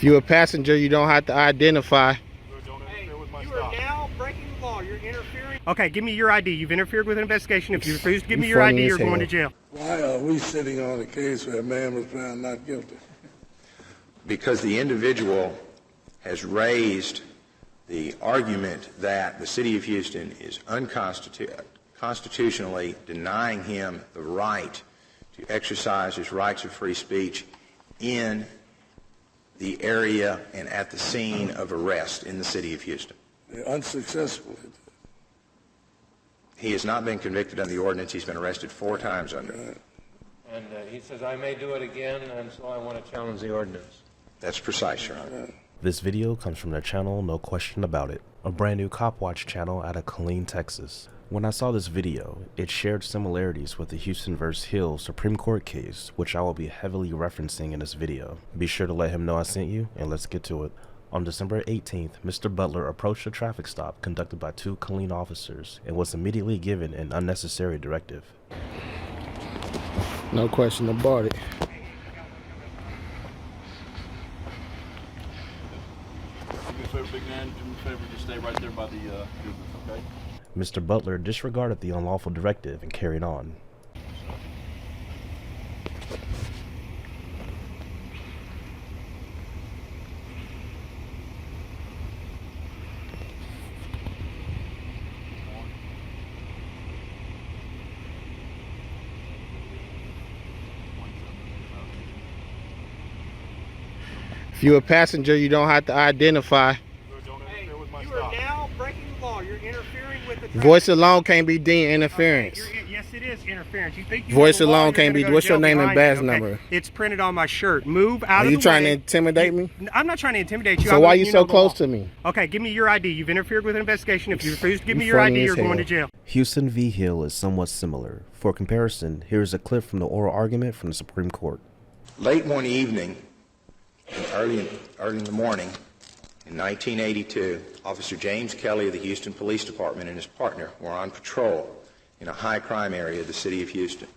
you're a passenger, you don't have to identify. Hey, you are now breaking the law. You're interfering. Okay, give me your ID. You've interfered with an investigation. If you refuse to give me your ID, you're going to jail. Why are we sitting on a case where a man was found not guilty? Because the individual has raised the argument that the City of Houston is constitutionally denying him the right to exercise his rights of free speech in the area and at the scene of arrest in the City of Houston. They're unsuccessful. He has not been convicted under the ordinance. He's been arrested 4 times under it. And he says, I may do it again, and so I want to challenge the ordinance. That's precise, Your Honor. This video comes from their channel, No Question About It, a brand new cop watch channel out of Killeen, Texas. When I saw this video, it shared similarities with the Houston v. Hill Supreme Court case, which I will be heavily referencing in this video. Be sure to let him know I sent you, and let's get to it. On December 18th, Mr. Butler approached a traffic stop conducted by 2 Killeen officers and was immediately given an unnecessary directive. No question about it. Do me a favor, big man. Do me a favor, just stay right there by the business, okay? Mr. Butler disregarded the unlawful directive and carried on. If you're a passenger, you don't have to identify. Hey, you are now breaking the law. You're interfering with the traffic. Voice alone can't be deemed interference. Okay, yes, it is interference. You think you Voice know the law, alone you're can't gonna be. go to What's your jail name and behind badge it, okay? number? It's printed on my shirt. Move out Are of the you way. trying to intimidate me? I'm not trying to intimidate you. So I'm why are letting you know so the close law. to me? Okay, give me your ID. You've interfered with an investigation. If you refuse to give me You your funny ID, as you're going hell. to jail. Houston v. Hill is somewhat similar. For comparison, here is a clip from the oral argument from the Supreme Court. Late one evening, early in the morning, in 1982, Officer James Kelly of the Houston Police Department and his partner were on patrol in a high-crime area of the City of Houston.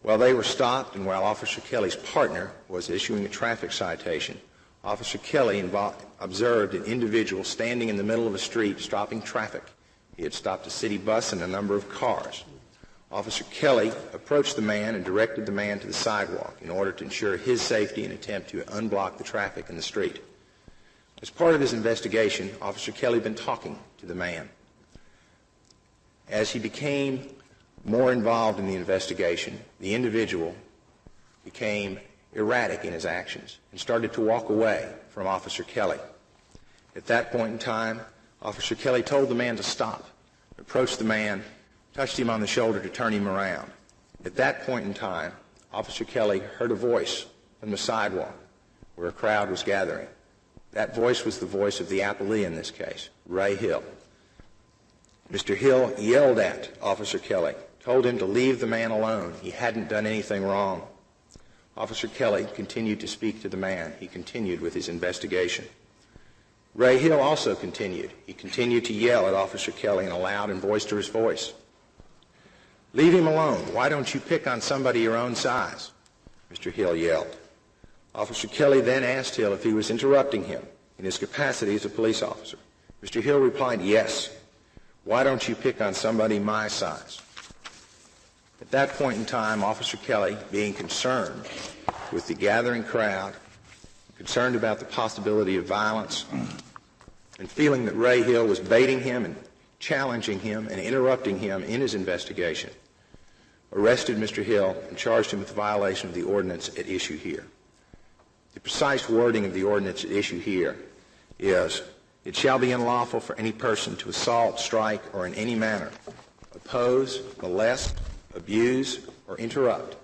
While they were stopped and while Officer Kelly's partner was issuing a traffic citation, Officer Kelly observed an individual standing in the middle of a street stopping traffic. He had stopped a city bus and a number of cars. Officer Kelly approached the man and directed the man to the sidewalk in order to ensure his safety and attempt to unblock the traffic in the street. As part of his investigation, Officer Kelly had been talking to the man. As he became more involved in the investigation, the individual became erratic in his actions and started to walk away from Officer Kelly. At that point in time, Officer Kelly told the man to stop, approached the man, touched him on the shoulder to turn him around. At that point in time, Officer Kelly heard a voice from the sidewalk where a crowd was gathering. That voice was the voice of the appellee in this case, Ray Hill. Mr. Hill yelled at Officer Kelly, told him to leave the man alone. He hadn't done anything wrong. Officer Kelly continued to speak to the man. He continued with his investigation. Ray Hill also continued. He continued to yell at Officer Kelly in a loud and boisterous voice. Leave him alone. Why don't you pick on somebody your own size? Mr. Hill yelled. Officer Kelly then asked Hill if he was interrupting him in his capacity as a police officer. Mr. Hill replied, yes. Why don't you pick on somebody my size? At that point in time, Officer Kelly, being concerned with the gathering crowd, concerned about the possibility of violence, and feeling that Ray Hill was baiting him and challenging him and interrupting him in his investigation, arrested Mr. Hill and charged him with the violation of the ordinance at issue here. The precise wording of the ordinance at issue here is, it shall be unlawful for any person to assault, strike, or in any manner oppose, molest, abuse, or interrupt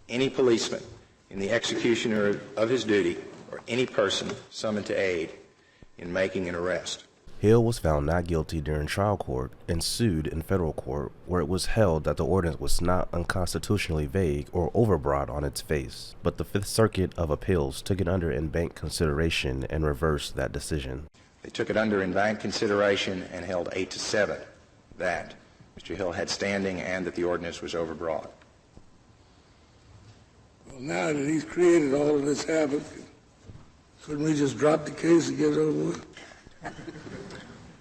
any policeman in the execution of his duty or any person summoned to aid in making an arrest. Hill was found not guilty during trial court and sued in federal court, where it was held that the ordinance was not unconstitutionally vague or overbroad on its face, but the Fifth Circuit of Appeals took it under in bank consideration and reversed that decision. They took it under in bank consideration and held 8-7 that Mr. Hill had standing and that the ordinance was overbroad. Well, now that he's created all of this havoc, can we expect him to be released? Well, Your Honor, the ordinance Couldn't we just drop the case and get it over with?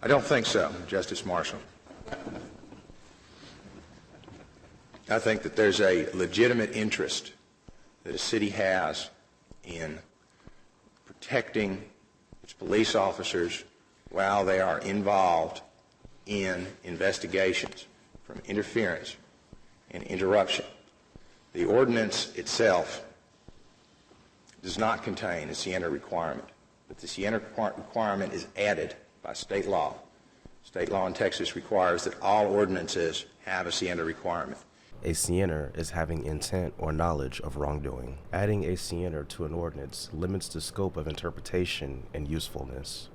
I don't think so, Justice Marshall. I think that there's a legitimate interest that a city has in protecting its police officers while they are involved in investigations from interference and interruption. The ordinance itself does not contain a Siena requirement, but the Siena requirement is added by state law. State law in Texas requires that all ordinances have a Siena requirement. A scienter is having intent or knowledge of wrongdoing. Adding a scienter to an ordinance limits the scope of interpretation and usefulness.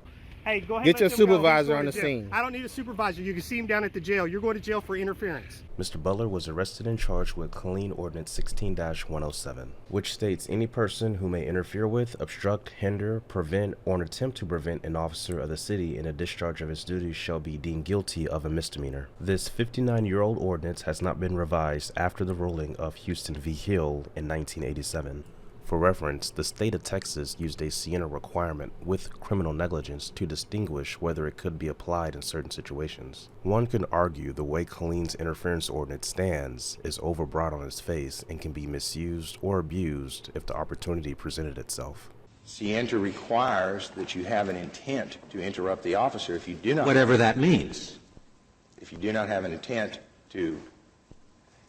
Hey, go ahead. Get your let them go. He's supervisor going on to the jail. scene. I don't need a supervisor. You can see him down at the jail. You're going to jail for interference. Mr. Butler was arrested and charged with Killeen Ordinance 16-107, which states any person who may interfere with, obstruct, hinder, prevent, or attempt to prevent an officer of the city in a discharge of his duties shall be deemed guilty of a misdemeanor. This 59-year-old ordinance has not been revised after the ruling of Houston v. Hill in 1987. For reference, the state of Texas used a Siena requirement with criminal negligence to distinguish whether it could be applied in certain situations. One can argue the way Colleen's interference ordinance stands is overbroad on its face and can be misused or abused if the opportunity presented itself. Siena requires that you have an intent to interrupt the officer. If you do not, whatever that means. If you do not have an intent to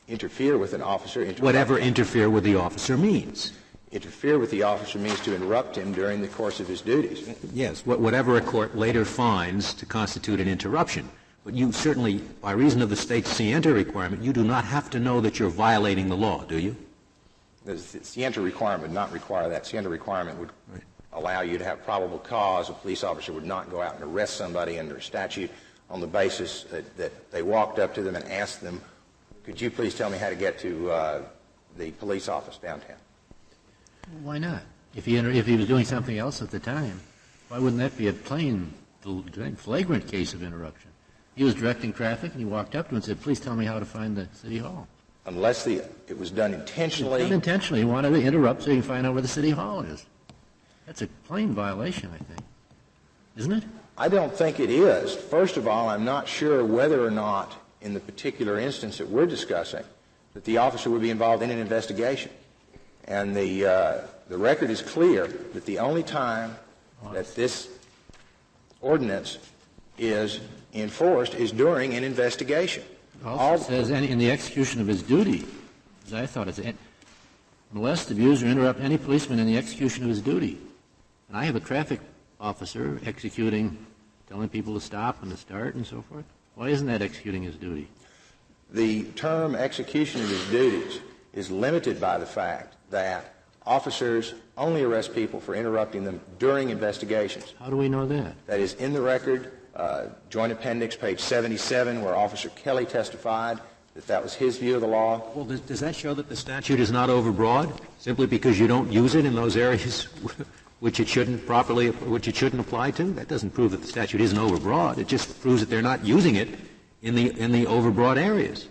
interfere with an officer, Whatever interfere with the officer means. Interfere with the officer means to interrupt him during the course of his duties. Yes, whatever a court later finds to constitute an interruption. But you certainly, by reason of the state's Siena requirement, you do not have to know that you're violating the law, do you? The Siena requirement would not require that. Siena requirement would allow you to have probable cause. A police officer would not go out and arrest somebody under a statute on the basis that they walked up to them and asked them, could you please tell me how to get to the police office downtown? Why not? If he was doing something else at the time, why wouldn't that be a plain, flagrant case of interruption? He was directing traffic, and he walked up to him and said, please tell me how to find the city hall. Unless it was done intentionally. It was done intentionally. He wanted to interrupt so he can find out where the city hall is. That's a plain violation, I think. Isn't it? I don't think it is. First of all, I'm not sure whether or not, in the particular instance that we're discussing, that the officer would be involved in an investigation. And the record is clear that the only time that this ordinance is enforced is during an investigation. It also says in the execution of his duty, as I thought, it's molest, abuse, or interrupt any policeman in the execution of his duty. And I have a traffic officer executing, telling people to stop and to start and so forth. Why isn't that executing his duty? The term execution of his duties is limited by the fact that officers only arrest people for interrupting them during investigations. How do we know that? That is in the record, Joint Appendix, page 77, where Officer Kelly testified that was his view of the law. Well, does that show that the statute is not overbroad, simply because you don't use it in those areas which it shouldn't apply to? That doesn't prove that the statute isn't overbroad. It just proves that they're not using it in the overbroad areas.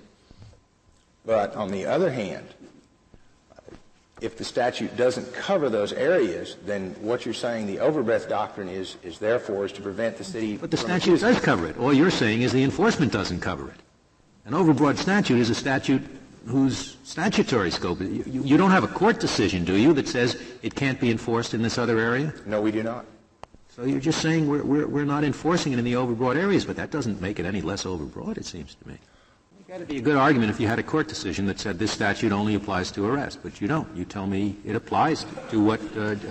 But on the other hand, if the statute doesn't cover those areas, then what you're saying, the overbreadth doctrine is therefore to prevent the city. But the statute does cover it. All you're saying is the enforcement doesn't cover it. An overbroad statute is a statute whose statutory scope. You don't have a court decision, do you, that says it can't be enforced in this other area? No, we do not. So you're just saying we're not enforcing it in the overbroad areas, but that doesn't make it any less overbroad, it seems to me. Got to be a good argument if you had a court decision that said this statute only applies to arrest, but you don't. You tell me it applies to what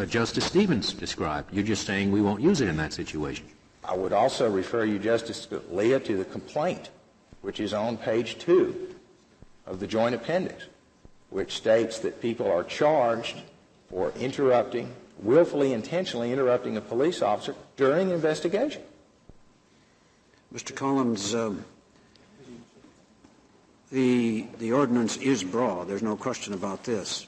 Justice Stevens described. You're just saying we won't use it in that situation. I would also refer you, Justice Scalia, to the complaint, which is on page 2 of the Joint Appendix, which states that people are charged for willfully, intentionally interrupting a police officer during an investigation. Mr. Collins, the ordinance is broad. There's no question about this.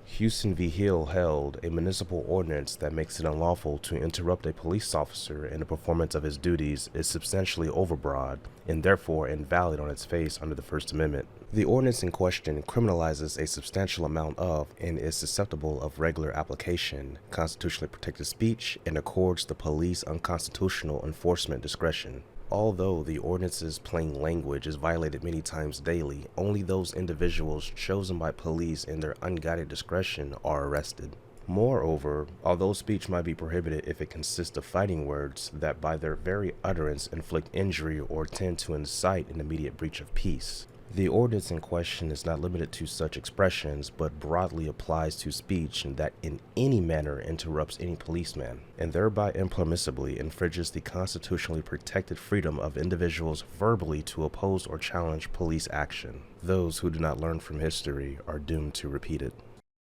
Houston v. Hill held a municipal ordinance that makes it unlawful to interrupt a police officer in the performance of his duties is substantially overbroad and therefore invalid on its face under the First Amendment. The ordinance in question criminalizes a substantial amount of and is susceptible of regular application, constitutionally protected speech, and accords the police unconstitutional enforcement discretion. Although the ordinance's plain language is violated many times daily, only those individuals chosen by police in their unguided discretion are arrested. Moreover, although speech might be prohibited if it consists of fighting words that by their very utterance inflict injury or tend to incite an immediate breach of peace, the ordinance in question is not limited to such expressions, but broadly applies to speech that in any manner interrupts any policeman, and thereby impermissibly infringes the constitutionally protected freedom of individuals verbally to oppose or challenge police action. Those who do not learn from history are doomed to repeat it.